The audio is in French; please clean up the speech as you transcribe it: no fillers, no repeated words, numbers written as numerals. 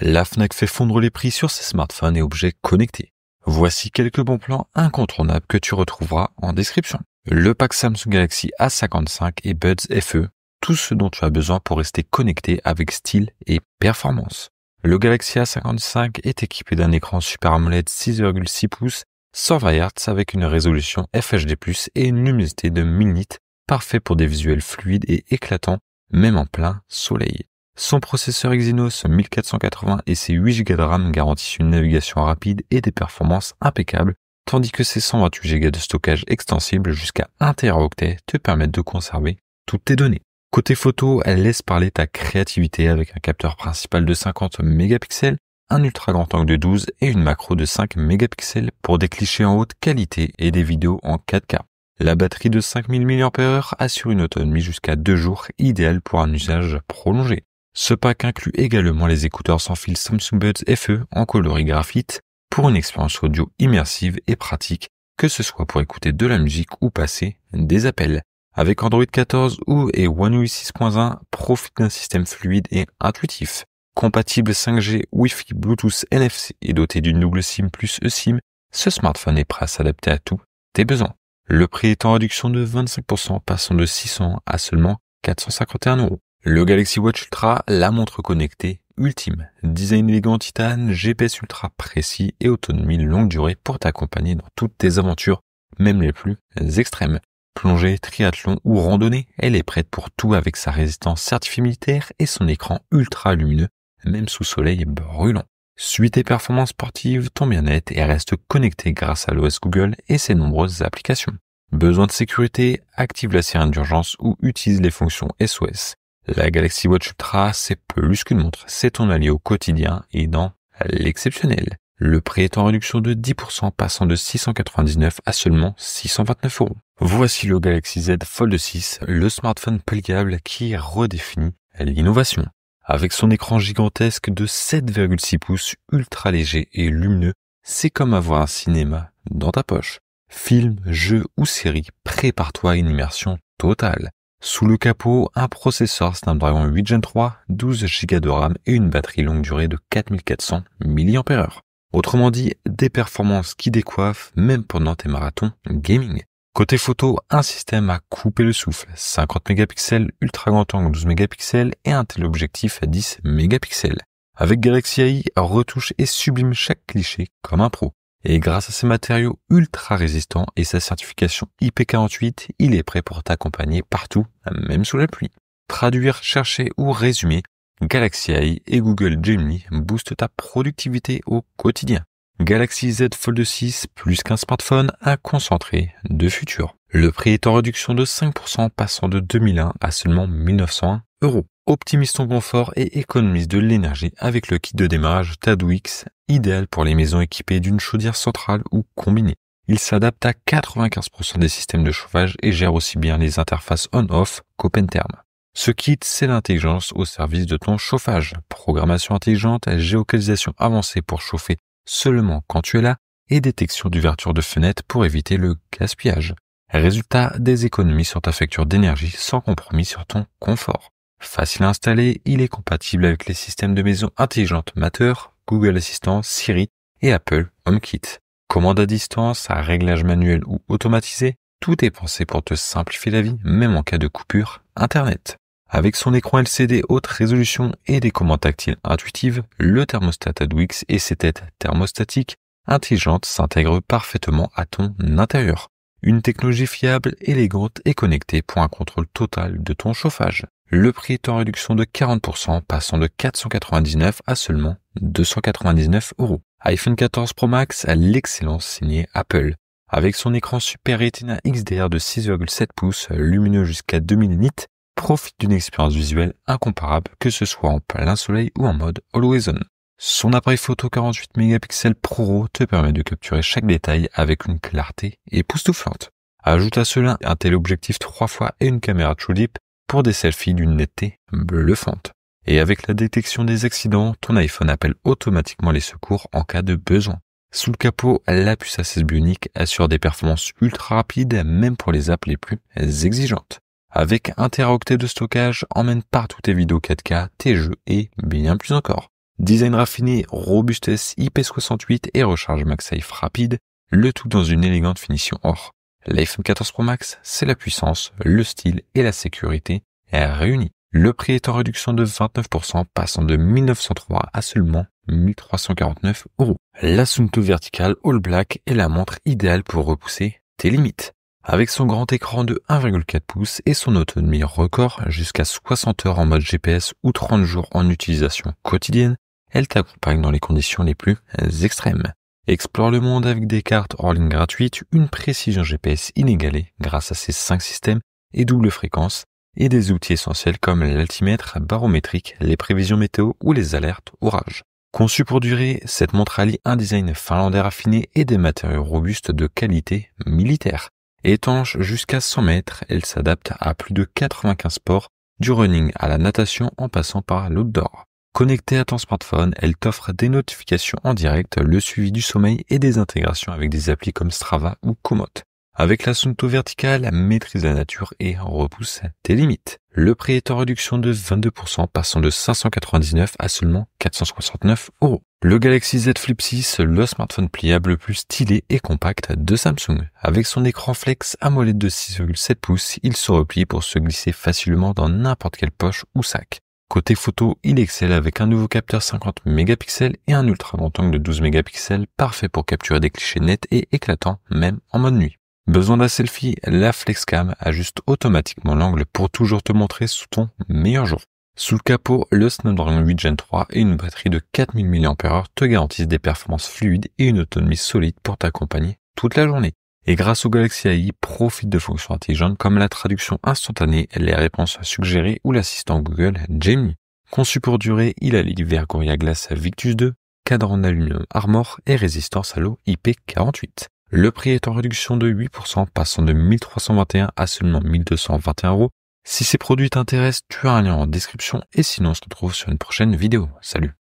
La Fnac fait fondre les prix sur ses smartphones et objets connectés. Voici quelques bons plans incontournables que tu retrouveras en description. Le pack Samsung Galaxy A55 et Buds FE, tout ce dont tu as besoin pour rester connecté avec style et performance. Le Galaxy A55 est équipé d'un écran Super AMOLED 6,6 pouces, 120 Hz avec une résolution FHD+, et une luminosité de 1000 nits, parfait pour des visuels fluides et éclatants, même en plein soleil. Son processeur Exynos 1480 et ses 8 Go de RAM garantissent une navigation rapide et des performances impeccables, tandis que ses 128 Go de stockage extensible jusqu'à 1 Teraoctet te permettent de conserver toutes tes données. Côté photo, elle laisse parler ta créativité avec un capteur principal de 50 mégapixels, un ultra grand angle de 12 et une macro de 5 mégapixels pour des clichés en haute qualité et des vidéos en 4K. La batterie de 5000 mAh assure une autonomie jusqu'à 2 jours, idéale pour un usage prolongé. Ce pack inclut également les écouteurs sans fil Samsung Buds FE en coloris graphite pour une expérience audio immersive et pratique, que ce soit pour écouter de la musique ou passer des appels. Avec Android 14 et One UI 6.1, profite d'un système fluide et intuitif. Compatible 5G, Wi-Fi, Bluetooth, NFC et doté d'une double SIM plus eSIM, ce smartphone est prêt à s'adapter à tous tes besoins. Le prix est en réduction de 25%, passant de 600 à seulement 451 €. Le Galaxy Watch Ultra, la montre connectée ultime. Design élégant en titane, GPS ultra précis et autonomie longue durée pour t'accompagner dans toutes tes aventures, même les plus extrêmes. Plongée, triathlon ou randonnée, elle est prête pour tout avec sa résistance certifiée militaire et son écran ultra lumineux, même sous soleil brûlant. Suis tes performances sportives, ton bien-être et reste connecté grâce à l'OS Google et ses nombreuses applications. Besoin de sécurité, active la sirène d'urgence ou utilise les fonctions SOS. La Galaxy Watch Ultra, c'est plus qu'une montre, c'est ton allié au quotidien et dans l'exceptionnel. Le prix est en réduction de 10%, passant de 699 à seulement 629 €. Voici le Galaxy Z Fold 6, le smartphone pliable qui redéfinit l'innovation. Avec son écran gigantesque de 7,6 pouces, ultra léger et lumineux, c'est comme avoir un cinéma dans ta poche. Film, jeux ou séries, prépare-toi à une immersion totale. Sous le capot, un processeur Snapdragon 8 Gen 3, 12 Go de RAM et une batterie longue durée de 4400 mAh. Autrement dit, des performances qui décoiffent même pendant tes marathons gaming. Côté photo, un système à couper le souffle, 50 mégapixels, ultra grand angle 12 mégapixels et un téléobjectif à 10 mégapixels. Avec Galaxy AI, retouche et sublime chaque cliché comme un pro. Et grâce à ses matériaux ultra résistants et sa certification IP48, il est prêt pour t'accompagner partout, même sous la pluie. Traduire, chercher ou résumer, Galaxy AI et Google Gemini boostent ta productivité au quotidien. Galaxy Z Fold 6, plus qu'un smartphone, un concentré de futur. Le prix est en réduction de 5%, passant de 2001 à seulement 1901 €. Optimise ton confort et économise de l'énergie avec le kit de démarrage TadWix, idéal pour les maisons équipées d'une chaudière centrale ou combinée. Il s'adapte à 95% des systèmes de chauffage et gère aussi bien les interfaces on-off qu'open-terme. Ce kit, c'est l'intelligence au service de ton chauffage. Programmation intelligente, géolocalisation avancée pour chauffer seulement quand tu es là et détection d'ouverture de fenêtres pour éviter le gaspillage. Résultat, des économies sur ta facture d'énergie sans compromis sur ton confort. Facile à installer, il est compatible avec les systèmes de maison intelligentes Matter, Google Assistant, Siri et Apple HomeKit. Commande à distance, à réglage manuel ou automatisé, tout est pensé pour te simplifier la vie, même en cas de coupure Internet. Avec son écran LCD haute résolution et des commandes tactiles intuitives, le thermostat TadWix et ses têtes thermostatiques intelligentes s'intègrent parfaitement à ton intérieur. Une technologie fiable, élégante et connectée pour un contrôle total de ton chauffage. Le prix est en réduction de 40%, passant de 499 à seulement 299 €. iPhone 14 Pro Max a l'excellence signée Apple. Avec son écran Super Retina XDR de 6,7 pouces, lumineux jusqu'à 2000 nits, profite d'une expérience visuelle incomparable, que ce soit en plein soleil ou en mode Always On. Son appareil photo 48 mégapixels Pro te permet de capturer chaque détail avec une clarté époustouflante. Ajoute à cela un téléobjectif 3 fois et une caméra True Deep pour des selfies d'une netteté bluffante. Et avec la détection des accidents, ton iPhone appelle automatiquement les secours en cas de besoin. Sous le capot, la puce A16 Bionic assure des performances ultra rapides, même pour les apps les plus exigeantes. Avec 1 Teraoctet de stockage, emmène partout tes vidéos 4K, tes jeux et bien plus encore. Design raffiné, robustesse IP68 et recharge MagSafe rapide, le tout dans une élégante finition or. L'iPhone 14 Pro Max, c'est la puissance, le style et la sécurité réunis. Le prix est en réduction de 29%, passant de 1903 à seulement 1349 €. L'Asunto Vertical All Black est la montre idéale pour repousser tes limites. Avec son grand écran de 1,4 pouces et son autonomie record jusqu'à 60 heures en mode GPS ou 30 jours en utilisation quotidienne, elle t'accompagne dans les conditions les plus extrêmes. Explore le monde avec des cartes hors ligne gratuites, une précision GPS inégalée grâce à ses 5 systèmes et double fréquence, et des outils essentiels comme l'altimètre barométrique, les prévisions météo ou les alertes orage. Conçue pour durer, cette montre allie un design finlandais raffiné et des matériaux robustes de qualité militaire. Étanche jusqu'à 100 mètres, elle s'adapte à plus de 95 sports, du running à la natation en passant par l'outdoor. Connectée à ton smartphone, elle t'offre des notifications en direct, le suivi du sommeil et des intégrations avec des applis comme Strava ou Komoot. Avec l'Asunto Vertical, maîtrise la nature et repousse tes limites. Le prix est en réduction de 22%, passant de 599 à seulement 469 €. Le Galaxy Z Flip 6, le smartphone pliable le plus stylé et compact de Samsung. Avec son écran flex AMOLED de 6,7 pouces, il se replie pour se glisser facilement dans n'importe quelle poche ou sac. Côté photo, il excelle avec un nouveau capteur 50 mégapixels et un ultra grand angle de 12 mégapixels, parfait pour capturer des clichés nets et éclatants, même en mode nuit. Besoin d'un selfie, la FlexCam ajuste automatiquement l'angle pour toujours te montrer sous ton meilleur jour. Sous le capot, le Snapdragon 8 Gen 3 et une batterie de 4000 mAh te garantissent des performances fluides et une autonomie solide pour t'accompagner toute la journée. Et grâce au Galaxy AI, profite de fonctions intelligentes comme la traduction instantanée, les réponses suggérées ou l'assistant Google Gemini. Conçu pour durer, il allie l'hiver Gorilla Glass Victus 2, cadre en aluminium Armor et résistance à l'eau IP48. Le prix est en réduction de 8%, passant de 1321 à seulement 1221 €. Si ces produits t'intéressent, tu as un lien en description et sinon on se retrouve sur une prochaine vidéo. Salut!